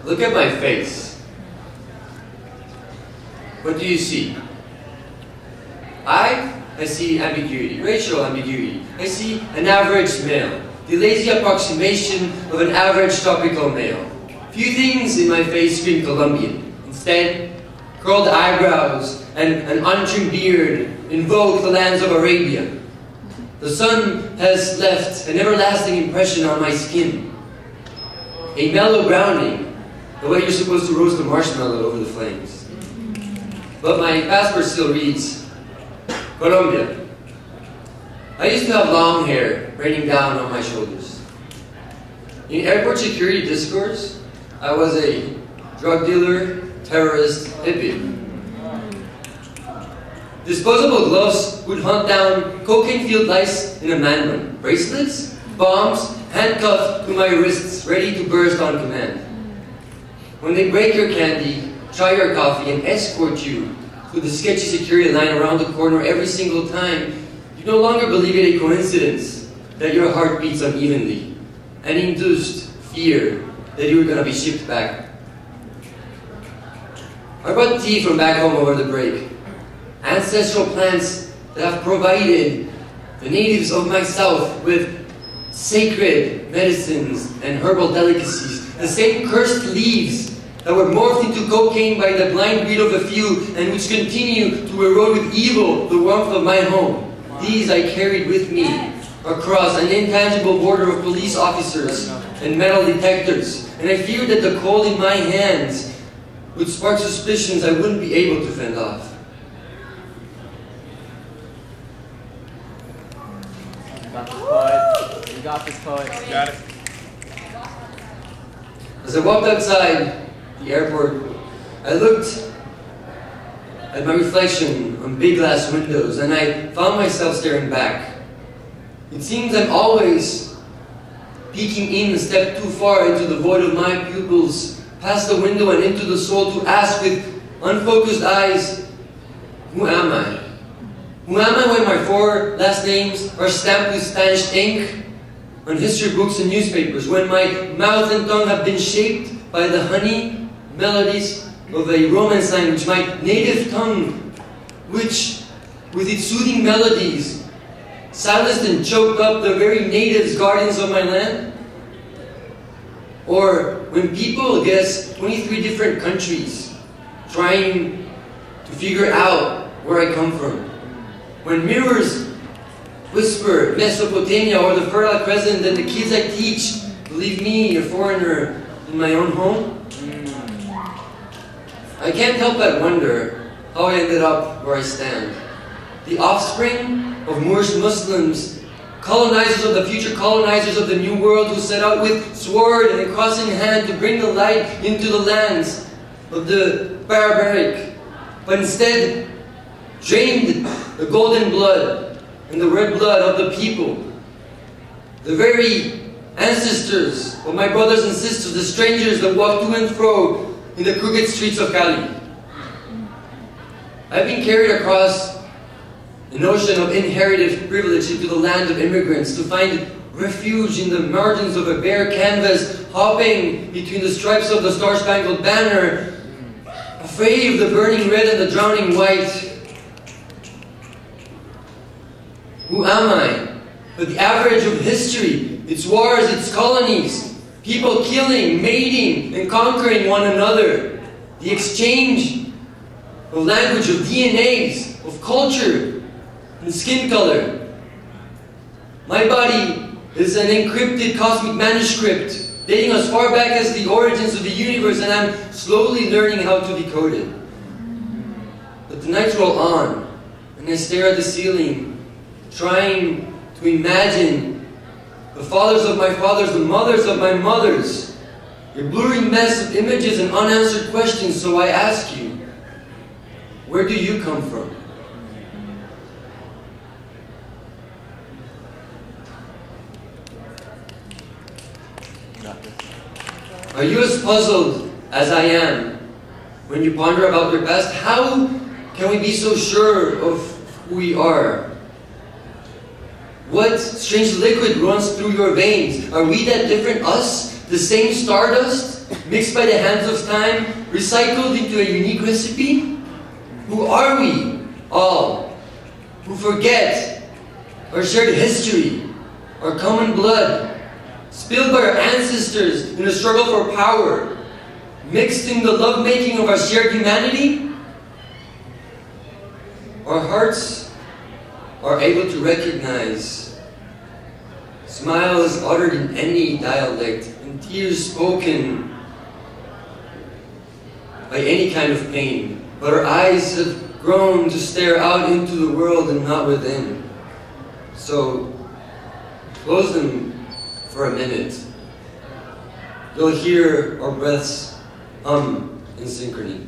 Look at my face. What do you see? I see ambiguity, racial ambiguity. I see an average male, the lazy approximation of an average tropical male. Few things in my face scream Colombian. Instead, curled eyebrows and an untrimmed beard invoke the lands of Arabia. The sun has left an everlasting impression on my skin. A mellow browning, the way you're supposed to roast a marshmallow over the flames. But my passport still reads, Colombia. I used to have long hair raining down on my shoulders. In airport security discourse, I was a drug dealer, terrorist, hippie. Disposable gloves would hunt down cocaine-filled lice in a man bun. Bracelets, bombs, handcuffed to my wrists, ready to burst on command. When they break your candy, try your coffee, and escort you to the sketchy security line around the corner every single time, you no longer believe it a coincidence that your heart beats unevenly, and induced fear that you were going to be shipped back. I brought tea from back home over the break. Ancestral plants that have provided the natives of my south with sacred medicines and herbal delicacies. The same cursed leaves that were morphed into cocaine by the blind greed of a few and which continue to erode with evil the warmth of my home. These I carried with me across an intangible border of police officers and metal detectors, and I feared that the cold in my hands would spark suspicions I wouldn't be able to fend off. You got this, poet. You got it. As I walked outside the airport, I looked at my reflection on big glass windows, and I found myself staring back. It seems I'm always peeking in a step too far into the void of my pupils, past the window and into the soul, to ask with unfocused eyes, who am I? Who am I when my 4 last names are stamped with Spanish ink on history books and newspapers, when my mouth and tongue have been shaped by the honey melodies of a Romance language, my native tongue, which, with its soothing melodies, silenced and choked up the very natives, guardians of my land? Or when people guess 23 different countries, trying to figure out where I come from? When mirrors whisper Mesopotamia or the Fertile Crescent, and the kids I teach believe me a foreigner in my own home? I can't help but wonder how I ended up where I stand. The offspring of Moorish Muslims, colonizers of the future colonizers of the New World, who set out with sword and a cross in hand to bring the light into the lands of the barbaric, but instead drained the golden blood and the red blood of the people, the very ancestors of my brothers and sisters, the strangers that walk to and fro in the crooked streets of Cali. I've been carried across an ocean of inherited privilege into the land of immigrants to find refuge in the margins of a bare canvas, hopping between the stripes of the Star-Spangled Banner, afraid of the burning red and the drowning white. Who am I? But the average of history, its wars, its colonies, people killing, mating, and conquering one another, the exchange of language, of DNAs, of culture, and skin color. My body is an encrypted cosmic manuscript dating as far back as the origins of the universe, and I'm slowly learning how to decode it. But the nights roll on, and I stare at the ceiling, trying to imagine the fathers of my fathers, the mothers of my mothers, a blurry mess of images and unanswered questions. So I ask you, where do you come from? Are you as puzzled as I am when you ponder about your past? How can we be so sure of who we are? What strange liquid runs through your veins? Are we that different? Us? The same stardust? mixed by the hands of time, recycled into a unique recipe? Who are we, all, who forget our shared history, our common blood, spilled by our ancestors in a struggle for power, mixed in the lovemaking of our shared humanity? Our hearts are able to recognize smiles uttered in any dialect, and tears spoken by any kind of pain. But our eyes have grown to stare out into the world and not within. So, close them for a minute. You'll hear our breaths hum in synchrony.